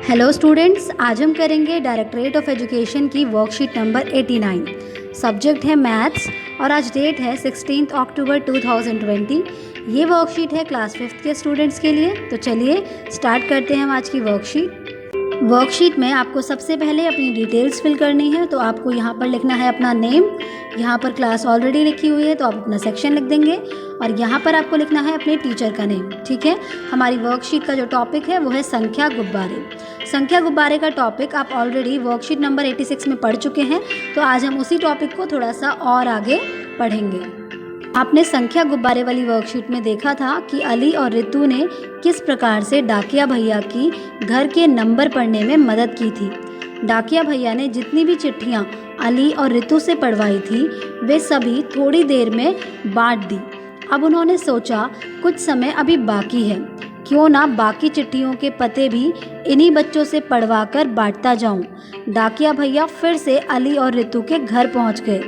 Hello students, आज हम करेंगे डायरेक्टरेट ऑफ एजुकेशन की वर्कशीट नंबर 89। सब्जेक्ट है मैथ्स और आज डेट है 16 अक्टूबर 2020। ये वर्कशीट है क्लास 5th के स्टूडेंट्स के लिए। तो चलिए स्टार्ट करते हैं हम आज की वर्कशीट में आपको सबसे पहले अपनी डिटेल्स फिल करनी है। तो आपको यहाँ पर लिखना है अपना नेम, यहाँ पर क्लास ऑलरेडी लिखी हुई है तो आप अपना सेक्शन लिख देंगे और यहाँ पर आपको लिखना है अपने टीचर का नेम। ठीक है, हमारी वर्कशीट का जो टॉपिक है वो है संख्या गुब्बारे। संख्या गुब्बारे का टॉपिक आप ऑलरेडी वर्कशीट नंबर 86 में पढ़ चुके हैं, तो आज हम उसी टॉपिक को थोड़ा सा और आगे पढ़ेंगे। आपने संख्या गुब्बारे वाली वर्कशीट में देखा था कि अली और रितु ने किस प्रकार से डाकिया भैया की घर के नंबर पढ़ने में मदद की थी। डाकिया भैया ने जितनी भी चिट्ठियाँ अली और रितु से पढ़वाई थी वे सभी थोड़ी देर में बांट दी। अब उन्होंने सोचा कुछ समय अभी बाकी है, क्यों ना बाकी चिट्ठियों के पते भी इन्हीं बच्चों से पढ़वा कर बांटता जाऊं। डाकिया भैया फिर से अली और रितु के घर पहुंच गए।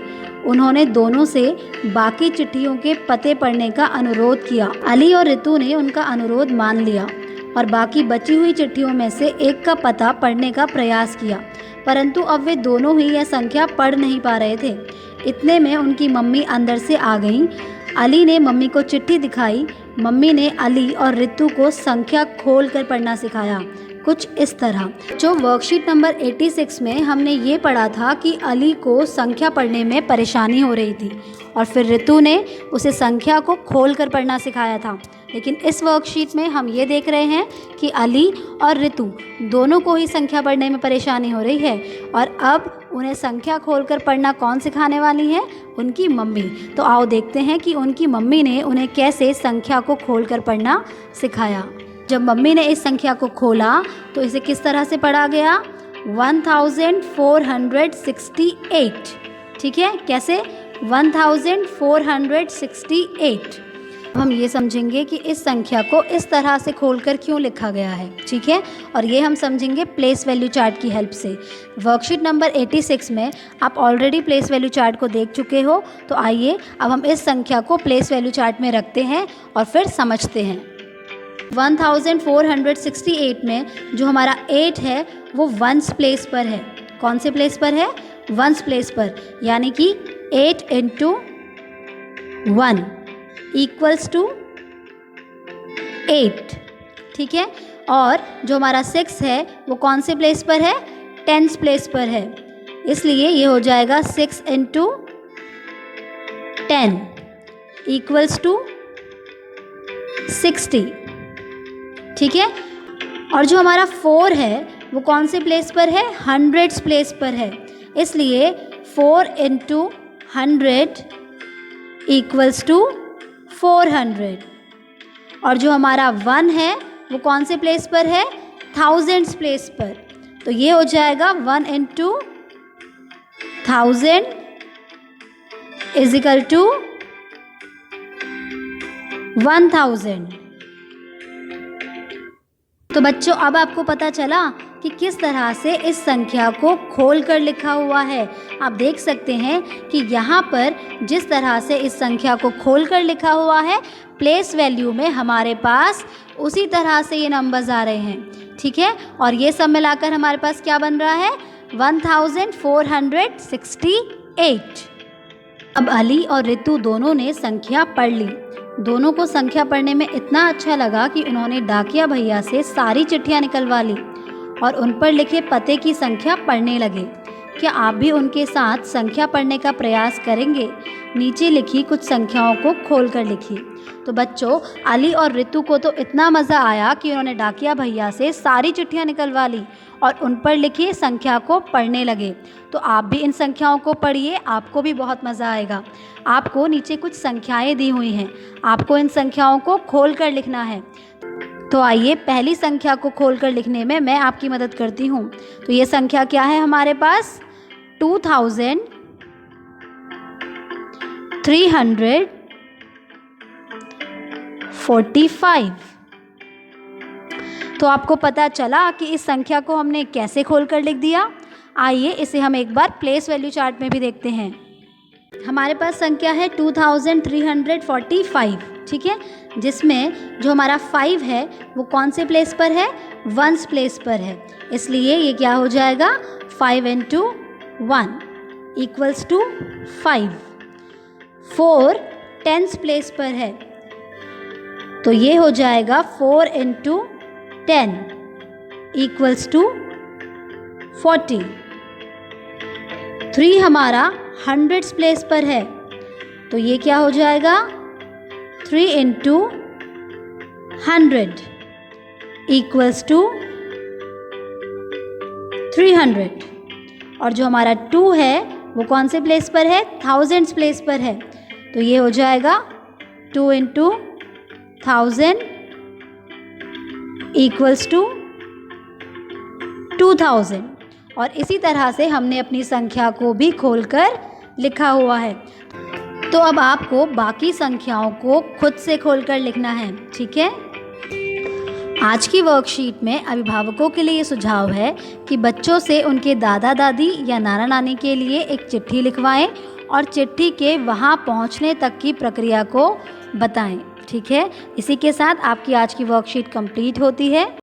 उन्होंने दोनों से बाकी चिट्ठियों के पते पढ़ने का अनुरोध किया। अली और रितु ने उनका अनुरोध मान लिया और बाकी बची हुई चिट्ठियों में से एक का पता पढ़ने का प्रयास किया, परंतु अब वे दोनों ही यह संख्या पढ़ नहीं पा रहे थे। इतने में उनकी मम्मी अंदर से आ गईं। अली ने मम्मी को चिट्ठी दिखाई। मम्मी ने अली और रितु को संख्या खोल कर पढ़ना सिखाया, कुछ इस तरह। जो वर्कशीट नंबर 86 में हमने ये पढ़ा था कि अली को संख्या पढ़ने में परेशानी हो रही थी और फिर रितु ने उसे संख्या को खोल कर पढ़ना सिखाया था। लेकिन इस वर्कशीट में हम ये देख रहे हैं कि अली और रितु दोनों को ही संख्या पढ़ने में परेशानी हो रही है और अब उन्हें संख्या खोलकर पढ़ना कौन सिखाने वाली है? उनकी मम्मी। तो आओ देखते हैं कि उनकी मम्मी ने उन्हें कैसे संख्या को खोलकर पढ़ना सिखाया। जब मम्मी ने इस संख्या को खोला तो इसे किस तरह से पढ़ा गया? 1468। ठीक है, कैसे? 1468। हम ये समझेंगे कि इस संख्या को इस तरह से खोलकर क्यों लिखा गया है। ठीक है, और ये हम समझेंगे प्लेस वैल्यू चार्ट की हेल्प से। वर्कशीट नंबर 86 में आप ऑलरेडी प्लेस वैल्यू चार्ट को देख चुके हो, तो आइए अब हम इस संख्या को प्लेस वैल्यू चार्ट में रखते हैं और फिर समझते हैं। 1468 में जो हमारा 8 है वो वंस प्लेस पर है। कौन से प्लेस पर है? वंस प्लेस पर, यानी कि 8 × 1 इक्वल्स टू 8। ठीक है, और जो हमारा 6 है वो कौन से प्लेस पर है? 10th प्लेस पर है, इसलिए ये हो जाएगा 6 × 10 इक्वल्स टू 60। ठीक है, और जो हमारा 4 है वो कौन से प्लेस पर है? 100th प्लेस पर है, इसलिए 4 × 100 इक्वल्स टू 400। और जो हमारा 1 है वो कौन से प्लेस पर है? 1000th प्लेस पर, तो ये हो जाएगा 1 × 1000 इज इक्वल टू 1000। तो बच्चों, अब आपको पता चला कि किस तरह से इस संख्या को खोलकर लिखा हुआ है। आप देख सकते हैं कि यहाँ पर जिस तरह से इस संख्या को खोलकर लिखा हुआ है, प्लेस वैल्यू में हमारे पास उसी तरह से ये नंबर्स आ रहे हैं। ठीक है, और ये सब मिलाकर हमारे पास क्या बन रहा है? 1468। अब अली और रितु दोनों ने संख्या पढ़ ली। दोनों को संख्या पढ़ने में इतना अच्छा लगा कि उन्होंने डाकिया भैया से सारी चिट्ठियाँ निकलवा ली और उन पर लिखे पते की संख्या पढ़ने लगे। क्या आप भी उनके साथ संख्या पढ़ने का प्रयास करेंगे? नीचे लिखी कुछ संख्याओं को खोलकर लिखिए। तो बच्चों, अली और रितु को तो इतना मज़ा आया कि उन्होंने डाकिया भैया से सारी चिट्ठियाँ निकलवा ली और उन पर लिखी संख्या को पढ़ने लगे। तो आप भी इन संख्याओं को पढ़िए, आपको भी बहुत मज़ा आएगा। आपको नीचे कुछ संख्याएँ दी हुई हैं, आपको इन संख्याओं को खोलकर लिखना है। तो आइए पहली संख्या को खोलकर लिखने में मैं आपकी मदद करती हूँ। तो ये संख्या क्या है हमारे पास? 2345। तो आपको पता चला कि इस संख्या को हमने कैसे खोलकर लिख दिया। आइए इसे हम एक बार प्लेस वैल्यू चार्ट में भी देखते हैं। हमारे पास संख्या है 2345। ठीक है, जिसमें जो हमारा 5 है वो कौन से प्लेस पर है, 1s प्लेस पर है, इसलिए ये क्या हो जाएगा 5 into 1 equals to 5। 4 10s place पर है तो ये हो जाएगा 4 into 10 इक्वल्स टू 40। 3 हमारा 100s प्लेस पर है तो ये क्या हो जाएगा 3 into 100 इक्वल्स टू 300। और जो हमारा 2 है वो कौन से प्लेस पर है, 1000s प्लेस पर है तो ये हो जाएगा 2 into 1000 इक्वल्स टू 2000। और इसी तरह से हमने अपनी संख्या को भी खोलकर लिखा हुआ है। तो अब आपको बाकी संख्याओं को खुद से खोलकर लिखना है, ठीक है। आज की वर्कशीट में अभिभावकों के लिए ये सुझाव है कि बच्चों से उनके दादा दादी या नाना नानी के लिए एक चिट्ठी लिखवाएं और चिट्ठी के वहाँ पहुँचने तक की प्रक्रिया को बताएं, ठीक है। इसी के साथ आपकी आज की वर्कशीट कंप्लीट होती है।